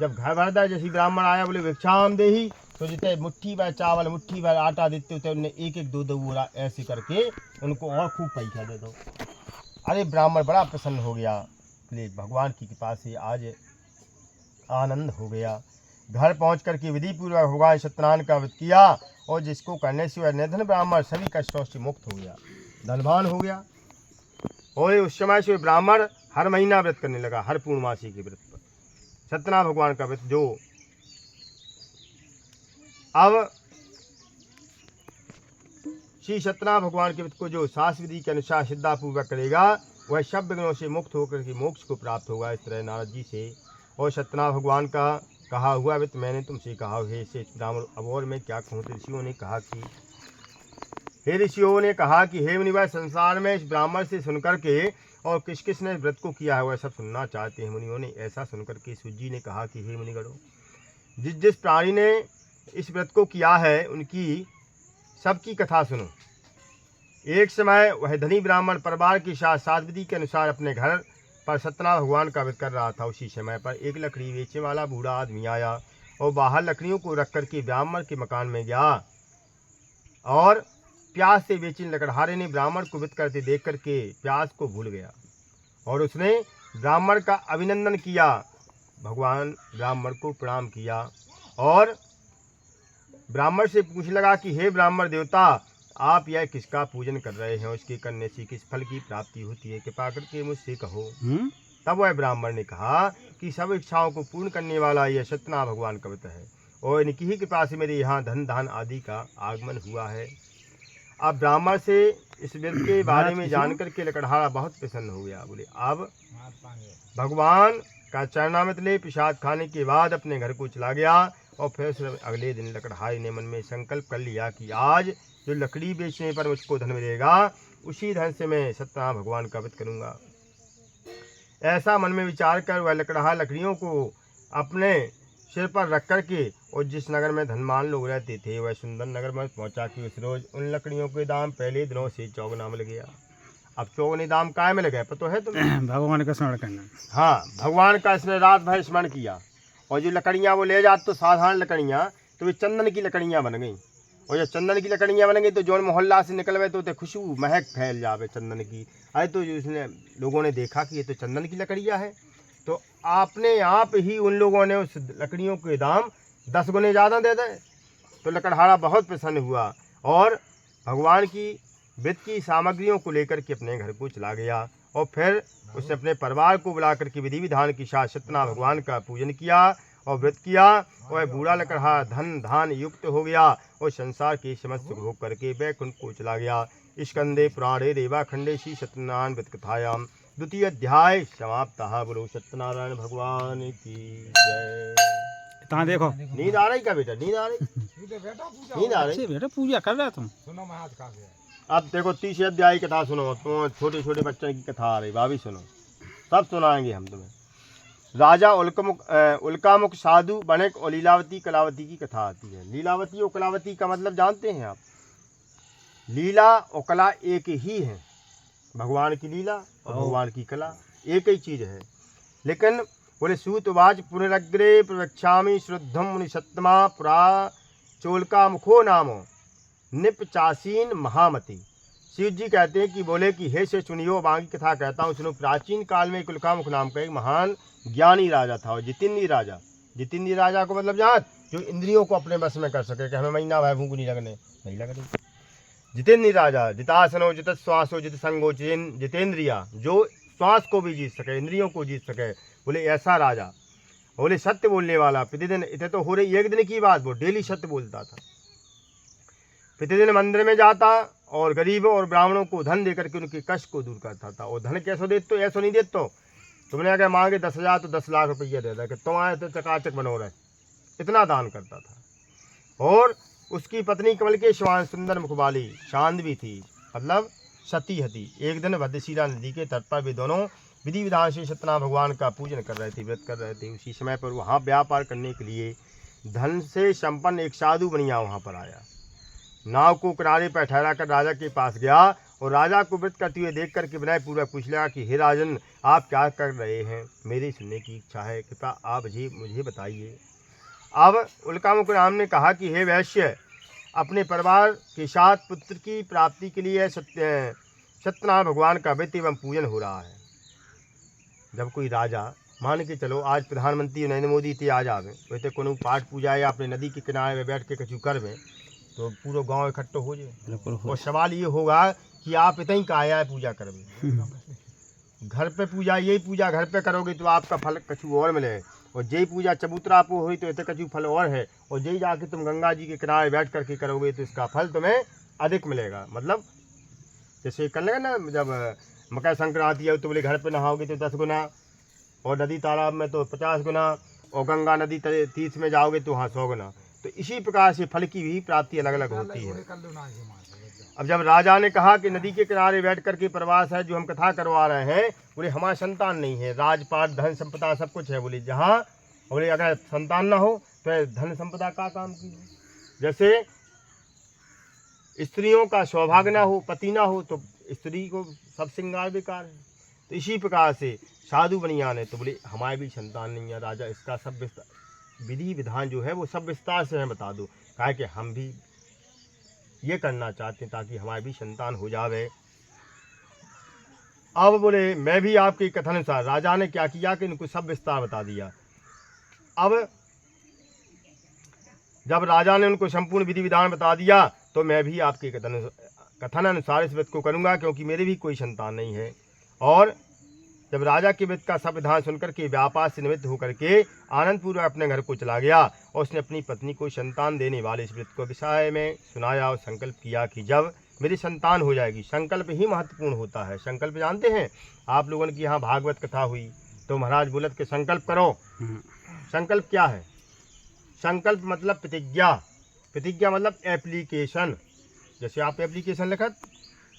जब घर भरता जैसी ब्राह्मण आया बोले भिक्षाम देही, तो जितने मुट्ठी भर चावल मुट्ठी भर आटा देते होते उन्हें एक एक दो दो बोरा ऐसे करके उनको और खूब पैसा दे दो। अरे ब्राह्मण बड़ा प्रसन्न हो गया, बोले भगवान की कृपा से आज आनंद हो गया। घर पहुँच करके विधि पूर्वक भगवान सत्यनारायण का व्रत किया और जिसको करने से वह निर्धन ब्राह्मण सभी कष्टों से मुक्त हो गया, धनवान हो गया। और उस समय से ब्राह्मण हर महीना व्रत करने लगा, हर पूर्णमासी के व्रत पर सत्यनारायण भगवान का व्रत। जो अब श्री सत्यनारायण भगवान के व्रत को जो शास्त्र विधि के अनुसार श्रद्धापूर्वक करेगा वह सब विघ्नों से मुक्त होकर के मोक्ष को प्राप्त होगा। इस तरह नारद जी से और सत्यनारायण भगवान का कहा हुआ व्रत मैंने तुमसे कहा है से ब्राह्मण। अब और मैं क्या कहूँ, ऋषियों ने कहा कि हे मुनिवर, संसार में इस ब्राह्मण से सुनकर के और किस किस ने व्रत को किया है वह सब सुनना चाहते हैं। मुनियों ने ऐसा सुनकर के सूत जी ने कहा कि हे मुनिगणों, जिस जिस प्राणी ने इस व्रत को किया है उनकी सबकी कथा सुनो। एक समय वह धनी ब्राह्मण परिवार के साथ साध विधि के अनुसार अपने घर पर सत्यनारायण भगवान का व्रत कर रहा था। उसी समय पर एक लकड़ी बेचने वाला बूढ़ा आदमी आया और बाहर लकड़ियों को रख करके ब्राह्मण के मकान में गया और प्यास से बेचैन लकड़हारे ने ब्राह्मण को व्रत करते देख करके प्यास को भूल गया और उसने ब्राह्मण का अभिनंदन किया। भगवान ब्राह्मण को प्रणाम किया और ब्राह्मण से पूछने लगा कि हे ब्राह्मण देवता, आप यह किसका पूजन कर रहे हैं और इसके करने से किस फल की प्राप्ति होती है, कृपा करके मुझसे कहो। तब वह ब्राह्मण ने कहा कि सब इच्छाओं को पूर्ण करने वाला यह सत्यनारायण भगवान का व्रत है और इनकी ही कृपा से मेरे यहाँ धन धान आदि का आगमन हुआ है। अब ब्राह्मण से इस व्रत के बारे में जानकर के लकड़हारा बहुत प्रसन्न हो गया। बोले अब भगवान का चरणामृत ले प्रसाद खाने के बाद अपने घर को चला गया और फिर अगले दिन लकड़हारे ने मन में संकल्प कर लिया कि आज जो लकड़ी बेचने पर मुझको धन मिलेगा उसी धन से मैं सत्यनारायण भगवान का व्रत करूंगा। ऐसा मन में विचार कर वह लकड़हार लकड़ियों को अपने सिर पर रख करके और जिस नगर में धनवान लोग रहते थे वह सुंदर नगर में पहुंचा कि उस रोज उन लकड़ियों के दाम पहले दिनों से चौगुना मिल गया। अब चौगुने दाम काय मिल गए पता है तुम्हें? भगवान का स्मरण करना। हाँ, भगवान का इसने रात भर स्मरण किया और जो लकड़ियाँ वो ले जाते तो साधारण लकड़ियाँ तो वे चंदन की लकड़ियाँ बन गई और जब चंदन की लकड़ियाँ बन गई तो जौन मोहल्ला से निकल गए तो खुशबू महक फैल जावे चंदन की। अरे तो उसने लोगों ने देखा कि ये तो चंदन की लकड़ियाँ है तो आपने आप ही उन लोगों ने उस लकड़ियों के दाम 10 गुने ज़्यादा दे दे। तो लकड़हारा बहुत प्रसन्न हुआ और भगवान की व्रत की सामग्रियों को लेकर के अपने घर को चला गया और फिर उसने अपने परिवार को बुला करके विधि विधान के साथ सत्यनारायण भगवान का पूजन किया और व्रत किया और बूढ़ा लकड़हारा धन धान युक्त हो गया और संसार के समस्त भोग करके वैकुंठ को चला गया। स्कंदे पुराणे रेवा खंडे श्री सत्यनारायण व्रत कथायाम द्वितीय अध्याय समाप्त। बोलो सत्यनारायण भगवान की जय। कहाँ देखो नींद आ रही क्या बेटा? नींद आ रही? नींद आ रही? बेटा पूजा कर रहा तुम। सुनो मैं हाथ खा गया। अब देखो 30 अध्याय की कथा सुनो। तुम छोटे छोटे बच्चों की कथा आ रही, भाभी सुनो, सब सुनाएंगे हम तुम्हें। राजा उल्कामुख साधु बनक और लीलावती कलावती की कथा आती है। लीलावती और कलावती का मतलब जानते हैं आप? लीला और कला एक ही है, भगवान की लीला और भगवान की कला एक ही चीज है। लेकिन बोले सूतवाच पुनरग्रे प्रवक्ष्यामि श्रद्धम मुनि सत्तमा पुरा चोलका मुखो नामो निपचासीन महामति। शिव जी कहते हैं कि बोले कि हे से सुनियो, बाकी कथा कहता हूँ सुनो। प्राचीन काल में कुलकामुख नाम का एक महान ज्ञानी राजा था और जितेंद्रीय राजा। जितेंद्रीय राजा को मतलब जान जो इंद्रियों को अपने बस में कर सके कि हमें महीना भय भूख नहीं लगने, नहीं लगने। जितेंद्रीय राजा, जितासनो जित श्वासो जित संगो जितेंद्रिया, जो श्वास को भी जीत सके, इंद्रियों को जीत सके, बोले ऐसा राजा। बोले सत्य बोलने वाला, प्रतिदिन इतने तो हो रही एक दिन की बात, वो डेली सत्य बोलता था। प्रतिदिन मंदिर में जाता और गरीबों और ब्राह्मणों को धन देकर के उनके कष्ट को दूर करता था। और धन कैसे देते? तो ऐसा नहीं देते तो तुमने अगर मांगे 10,000 तो 10 लाख रुपये दे कि तुम आए तो चकाचक बनो रहे, इतना दान करता था। और उसकी पत्नी कमल के समान सुंदर मुख वाली शांदवी थी, मतलब सती हती। एक दिन भद्रशिला नदी के तट पर वे दोनों विधि विधान से सत्यनारायण भगवान का पूजन कर रहे थे, व्रत कर रहे थे। उसी समय पर वहाँ व्यापार करने के लिए धन से संपन्न एक साधु बनिया वहाँ पर आया। नाव को किनारे पर ठहरा कर राजा के पास गया और राजा को व्रत करते हुए देख करके विनय पूर्वक पूछ लिया कि हे राजन, आप क्या कर रहे हैं? मेरी सुनने की इच्छा है, कृपया आप मुझे बताइए। अब उल्कामुख राम ने कहा कि हे वैश्य, अपने परिवार के साथ पुत्र की प्राप्ति के लिए सत्यनारायण भगवान का व्रत एवं पूजन हो रहा है। जब कोई राजा, मान के चलो आज प्रधानमंत्री नरेंद्र मोदी थे आज आवे, वैसे कोनो पाठ पूजा या अपने नदी के किनारे में बैठ के कछु करवे तो पूरा गांव इकट्ठो हो जाए। और सवाल ये होगा कि आप इतनी का आया है पूजा करवे, घर पे पूजा, यही पूजा घर पे करोगे तो आपका फल कछु और मिले, और जय पूजा चबूतरा पे हुई तो इतने कछु फल और है, और जय जाके तुम गंगा जी के किनारे बैठ करके करोगे तो इसका फल तुम्हें अधिक मिलेगा। मतलब जैसे कर लेगा ना, जब मकर संक्रांति है तो बोले घर पे नहाओगे तो 10 गुना, और नदी तालाब में तो 50 गुना, और गंगा नदी तीर्थ में जाओगे तो वहाँ 100 गुना। तो इसी प्रकार से फल की भी प्राप्ति अलग अलग होती है। अब जब राजा ने कहा कि नदी के किनारे बैठ करके प्रवास है जो हम कथा करवा रहे हैं, बोले हमारा संतान नहीं है, राजपाट धन संपदा सब कुछ है, बोले जहाँ, बोले अगर संतान ना हो तो धन संपदा का काम की। जैसे स्त्रियों का सौभाग्य ना हो, पति ना हो, तो स्त्री को सब श्रृंगार बेकार है। तो इसी प्रकार से साधु बनियान है तो बोले हमारे भी संतान नहीं है राजा, इसका सब विधि विधान जो है वो सब विस्तार से हमें बता दो, कहा कि हम भी ये करना चाहते हैं ताकि हमारी भी संतान हो जावे। अब बोले मैं भी आपके कथन अनुसार, राजा ने क्या किया कि इनको सब विस्तार बता दिया। अब जब राजा ने उनको संपूर्ण विधि विधान बता दिया तो मैं भी आपके कथन अनुसार इस व्रत को करूंगा, क्योंकि मेरे भी कोई संतान नहीं है। और जब राजा के व्रत का सब विधान सुनकर के व्यापार से निवृत्त होकर के आनंद पूर्वक अपने घर को चला गया, और उसने अपनी पत्नी को संतान देने वाले इस व्रत को विषय में सुनाया और संकल्प किया कि जब मेरी संतान हो जाएगी, संकल्प ही महत्वपूर्ण होता है। संकल्प जानते हैं आप लोगों की यहाँ भागवत कथा हुई तो महाराज बोलत के संकल्प करो। संकल्प क्या है? संकल्प मतलब प्रतिज्ञा, प्रतिज्ञा मतलब एप्लीकेशन। जैसे आप एप्लीकेशन लिखत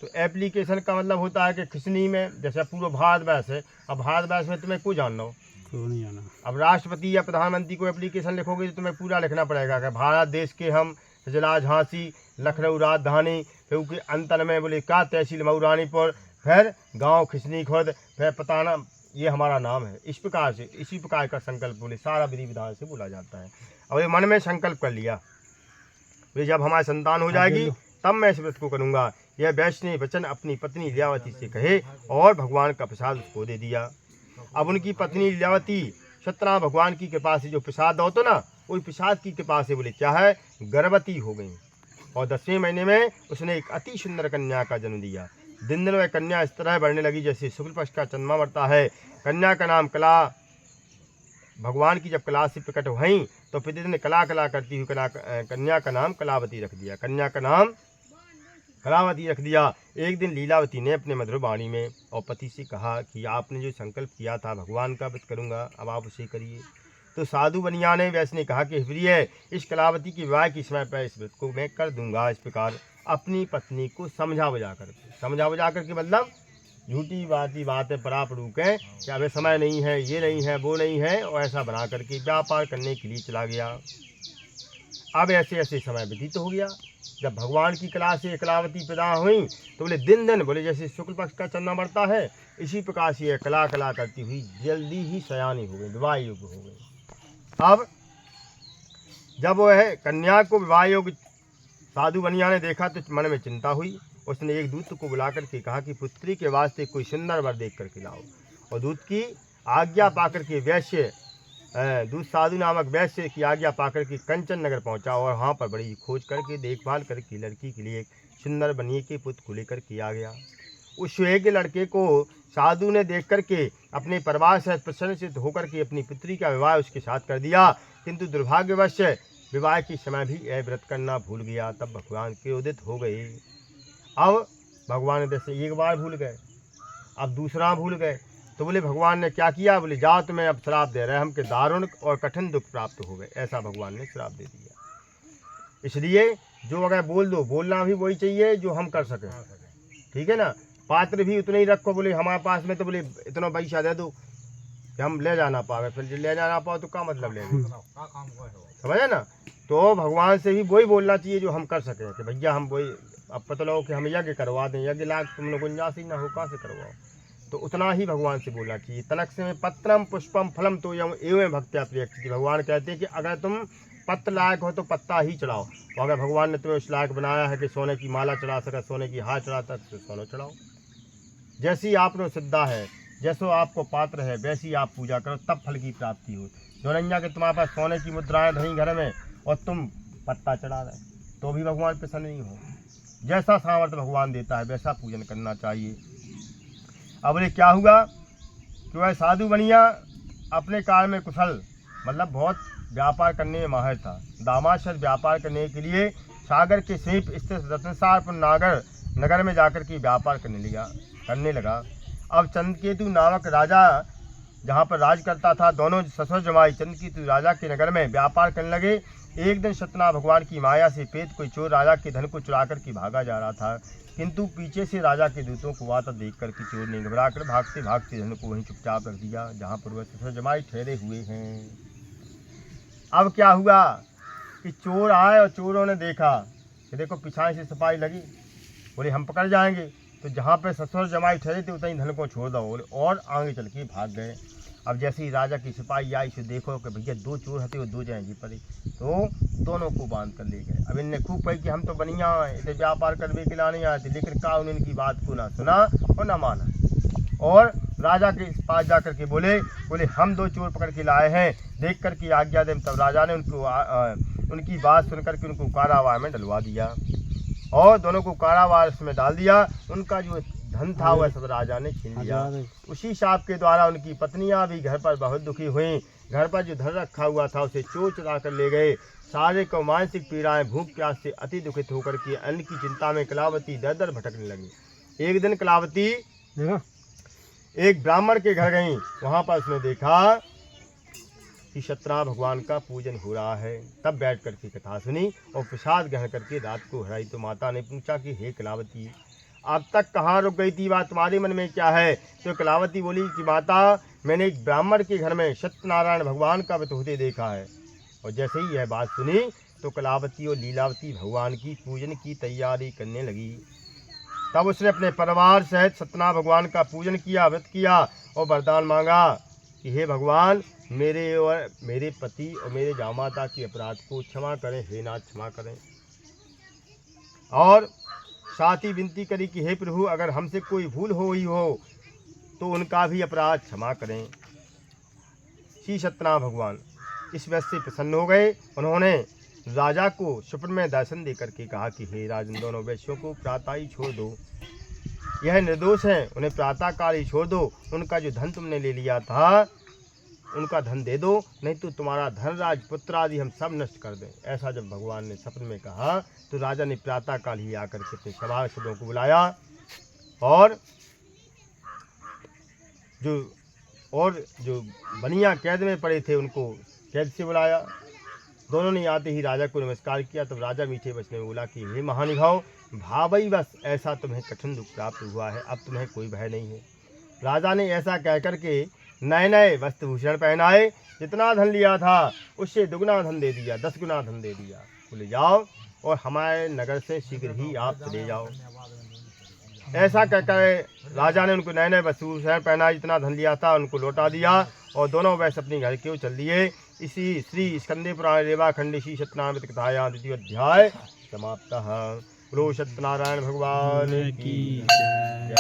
तो एप्लीकेशन का मतलब होता है कि खिसनी में, जैसे पूरा भारतवर्ष है, अब भारतवर्ष में तुम्हें को जानना हो, नहीं जाना। अब राष्ट्रपति या प्रधानमंत्री को एप्लीकेशन लिखोगे तो तुम्हें पूरा लिखना पड़ेगा कि भारत देश के हम जिला झांसी, लखनऊ राजधानी, फिर उसके अंतर में बोले क्या तहसील मऊरानीपुर, फिर गांव खिसनी खुर्द, फिर पताना, ये हमारा नाम है। इस प्रकार से, इसी प्रकार का संकल्प बोले सारा विधि विधान से बोला जाता है। और ये मन में संकल्प कर लिया, बोले जब हमारी संतान हो जाएगी तब मैं इस व्रत को करूँगा। यह वैश्य ने वचन अपनी पत्नी लीलावती से कहे और भगवान का प्रसाद उसको दे दिया। अब उनकी पत्नी लीलावती सत्यनारायण भगवान की कृपा से जो प्रसाद हो तो ना, वही प्रसाद की कृपा से बोले क्या है, गर्भवती हो गई, और 10वें महीने में उसने एक अति सुंदर कन्या का जन्म दिया। दिन दिन वह कन्या इस तरह बढ़ने लगी जैसे शुक्ल पक्ष का चंद्रमा बढ़ता है। कन्या का नाम कला, भगवान की जब कला से प्रकट हुई तो प्रतिदिन कला कला करती हुई कन्या का नाम कलावती रख दिया, कन्या का नाम कलावती रख दिया। एक दिन लीलावती ने अपने मधुर वाणी में और पति से कहा कि आपने जो संकल्प किया था भगवान का व्रत करूंगा, अब आप उसे करिए। तो साधु बनिया ने वैसे ने कहा कि प्रिय, इस कलावती की विवाह के समय पर इस व्रत को मैं कर दूंगा। इस प्रकार अपनी पत्नी को समझा बुझा करके मतलब झूठी बातें परा पड़ू के कि अबे समय नहीं है, ये नहीं है, वो नहीं है, और ऐसा बना करके व्यापार करने के लिए चला गया। अब ऐसे ऐसे समय व्यतीत हो गया। जब भगवान की कला से कलावती पैदा हुई तो बोले दिन दिन, बोले जैसे शुक्ल पक्ष का चंद्रमा बढ़ता है इसी प्रकार से कला कला करती हुई जल्दी ही सयानी हो गई, विवाह योग्य हो गई। अब जब वह कन्या को विवाह योग्य साधु बनिया ने देखा तो मन में चिंता हुई। उसने एक दूत को बुला करके कहा कि पुत्री के वास्ते कोई सुंदर वर देख करके लाओ। और दूत की आज्ञा पाकर के वैश्य, दूत साधु नामक वैश्य की आज्ञा पाकर के कंचन नगर पहुंचा और वहाँ पर बड़ी खोज करके देखभाल करके लड़की के लिए एक सुंदर बनिए के पुत्र को लेकर के आ गया। उस सुहेगे लड़के को साधु ने देख करके अपने परिवार से प्रसन्नचित्त होकर के अपनी पुत्री का विवाह उसके साथ कर दिया, किंतु दुर्भाग्यवश विवाह के समय भी यह व्रत करना भूल गया। तब भगवान के उदित हो गए। अब भगवान जैसे एक बार भूल गए, अब दूसरा भूल गए, तो बोले भगवान ने क्या किया, बोले जाओ तुम्हें अब श्राप दे रहे हैं, हमके दारुण और कठिन दुख प्राप्त हो गए। ऐसा भगवान ने श्राप दे दिया। इसलिए जो अगर बोल दो, बोलना भी वही चाहिए जो हम कर सकें, ठीक है ना। पात्र भी उतने ही रखो, बोले हमारे पास में तो बोले इतना पैसा दे दो कि हम ले जाना पावे, फिर ले जाना पाओ तो क्या मतलब ले समझे ना। तो भगवान से भी वही बोलना चाहिए जो हम कर सकें कि भैया हम वही अब पता लो कि हम यज्ञ करवा दें, यज्ञ लाग तुम लोग गुंजाइश ही ना हो, कहाँ से करवाओ। तो उतना ही भगवान से बोलना चाहिए। तनक से में पत्रम पुष्पम फलम तो एवं भक्त्या प्रियक्षति। भगवान कहते हैं कि अगर तुम पत्र लायक हो तो पत्ता ही चढ़ाओ, तो अगर भगवान ने तुम्हें उस लायक बनाया है कि सोने की माला चढ़ा सके, सोने की हार चढ़ा सके, तो सोना चढ़ाओ। जैसी आपने सिद्धा है, जैसो आपको पात्र है, वैसी आप पूजा करो, तब फल की प्राप्ति हो। जो रंजा के तुम्हारे पास सोने की मुद्राएं रहीं घर में और तुम पत्ता चढ़ा रहे तो भी भगवान प्रसन्न नहीं हो। जैसा सामर्थ्य भगवान देता है वैसा पूजन करना चाहिए। अब बोले क्या हुआ कि वह साधु बनिया अपने कार्य में कुशल, मतलब बहुत व्यापार करने में माहिर था। दामाद से व्यापार करने के लिए सागर के समीप स्थित रत्नसारपुर नगर में जाकर के व्यापार करने लगा। अब चंद्रकेतु नामक राजा जहाँ पर राज करता था, दोनों ससुर जमाई चंद्रकेतु राजा के नगर में व्यापार करने लगे। एक दिन सत्यनारायण भगवान की माया से प्रेत कोई चोर राजा के धन को चुरा कर के भागा जा रहा था, किंतु पीछे से राजा के दूतों को आता देख कर के चोर ने घबरा कर भागते भागते धन को वहीं चुपचाप रख दिया जहाँ पर वह ससुर जमाई ठहरे हुए हैं। अब क्या हुआ कि चोर आए और चोरों ने देखा कि देखो पिछाई से सिपाही लगी, बोले हम पकड़ जाएंगे। तो जहाँ पे ससुर जमाई ठहरे थे उतनी धन को छोड़ दो, बोले और आगे चल के भाग गए। अब जैसे ही राजा की सिपाही आई से देखो कि भैया दो चोर हथे, वो दो जाएंगे पड़े, तो दोनों को बांध कर ले गए। अब इनने खूब कही कि हम तो बनिया इसे व्यापार करने के लाने आए थे, लेकिन का उन्होंने इनकी बात को ना सुना और ना माना, और राजा के पास जा कर के बोले हम दो चोर पकड़ के लाए हैं, देख कर के आज्ञा दें। तब राजा ने उनकी बात सुन कर के उनको कारावास में डलवा दिया और दोनों को कारावास में डाल दिया। उनका जो धन था वह सब राजा ने छीन लिया। उसी शाप के द्वारा उनकी पत्नियां भी घर पर बहुत दुखी हुई। घर पर जो धन रखा हुआ था उसे चोर चुरा कर ले गए। सारे को मानसिक पीड़ाएं, भूख प्यास से अति दुखित होकर के अन्न की चिंता में कलावती दर दर भटकने लगी। एक दिन कलावती एक ब्राह्मण के घर गई। वहां पर उसने देखा कि सत्यनारायण भगवान का पूजन हो रहा है। तब बैठ कर के कथा सुनी और प्रसाद ग्रहण करके रात को हराई। तो माता ने पूछा कि हे कलावती, अब तक कहाँ रुक गई थी, बात तुम्हारे मन में क्या है? तो कलावती बोली कि माता, मैंने एक ब्राह्मण के घर में सत्यनारायण भगवान का व्रत होते देखा है। और जैसे ही यह बात सुनी तो कलावती और लीलावती भगवान की पूजन की तैयारी करने लगी। तब उसने अपने परिवार सहित सत्यनारायण भगवान का पूजन किया, व्रत किया और वरदान मांगा कि हे भगवान, मेरे और मेरे पति और मेरे जामाता की अपराध को क्षमा करें, हे नाथ क्षमा करें। और साथ ही विनती करी कि हे प्रभु, अगर हमसे कोई भूल हो ही हो तो उनका भी अपराध क्षमा करें। श्री सत्यनारायण भगवान इस वैसे से प्रसन्न हो गए। उन्होंने राजा को स्वप्न में दर्शन देकर के कहा कि हे राजन, दोनों वैश्यों को प्रातः ही छोड़ दो, यह निर्दोष हैं, उन्हें प्रातः काल ही छोड़ दो। उनका जो धन तुमने ले लिया था उनका धन दे दो, नहीं तो तुम्हारा धनराज पुत्र आदि हम सब नष्ट कर दें। ऐसा जब भगवान ने सपन में कहा तो राजा ने प्रातः काल ही आकर के अपने सभासदों को बुलाया और जो बनिया कैद में पड़े थे उनको कैद से बुलाया। दोनों ने आते ही राजा को नमस्कार किया। तब राजा मीठे वचन में बोला कि हे महानुभाव, भावई बस ऐसा तुम्हें कठिन दुख प्राप्त हुआ है, अब तुम्हें कोई भय नहीं है। राजा ने ऐसा कहकर के नए नए वस्त्र भूषण पहनाए, जितना धन लिया था उससे दुगना धन दे दिया, 10 गुना धन दे दिया। बोले जाओ और हमारे नगर से शीघ्र ही आप चले जाओ। ऐसा कहकर राजा ने उनको नए नए वस्त्र भूषण पहनाए, जितना धन लिया था उनको लौटा दिया और दोनों वैश्य अपने घर के चल दिए। इसी श्री स्कंदे पुराण रेवा खंड श्री सत्यनारायण कथायां 2य अध्याय समाप्तः। बोलो सत्यनारायण भगवान की जय।